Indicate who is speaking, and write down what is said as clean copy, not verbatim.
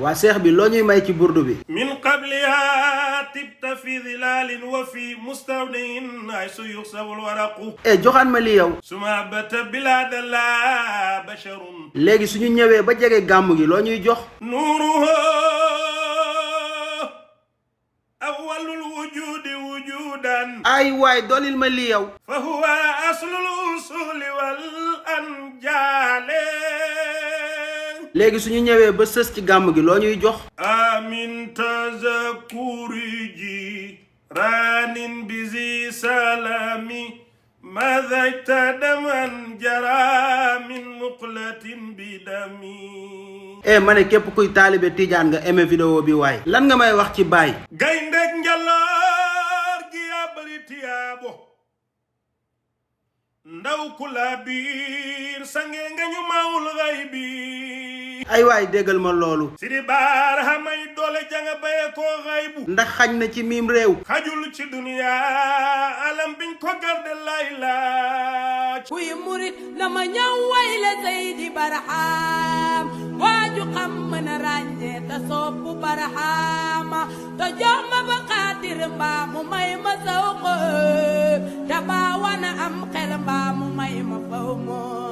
Speaker 1: waa seex bi loo ñuy may ci burdu bi
Speaker 2: min qabliha tibta fi dhilalin wa fi mustawdin ay su yuxsabul waraqu
Speaker 1: joxaan ma li yow
Speaker 2: suma bata bilada la basharun
Speaker 1: léegi suñu ñëwee ba jege gàmmu gi loo ñuy jox
Speaker 2: nuruhu awwalul wujudi wujudan
Speaker 1: ay waay dolil ma li yow
Speaker 2: fa huwa aslul usuli wal anjale
Speaker 1: léegi suñu ñëwee ba sës ci gàmmu gi loo ñuy jox
Speaker 2: amin tazakuri ji ranin bizi salami madajta daman jara min muqlatin bidami
Speaker 1: ma ne képp kuy taalibe tijaan nga aimé vidéo bi waay lan nga may wax ci baay
Speaker 2: gayndeg njaloor gi yaa bari tiyaabo ndaw ku la biir sange nga ñu mawul xay bi
Speaker 1: ay waay déggal ma loolu
Speaker 2: sidi baar xamay doole janga baye koo xaybu
Speaker 1: ndax xañ na ci miim réew
Speaker 2: xajul ci duniya alam biñ ko garde lay laaj
Speaker 3: kuy murit dama ñëw way la Seydi Barham waaju xam mën a ràññee te soppu Barhama te jox ma ba xaatir mbaa mu may ma saw ko te baa wana am xel mbaa mu may ma faw moo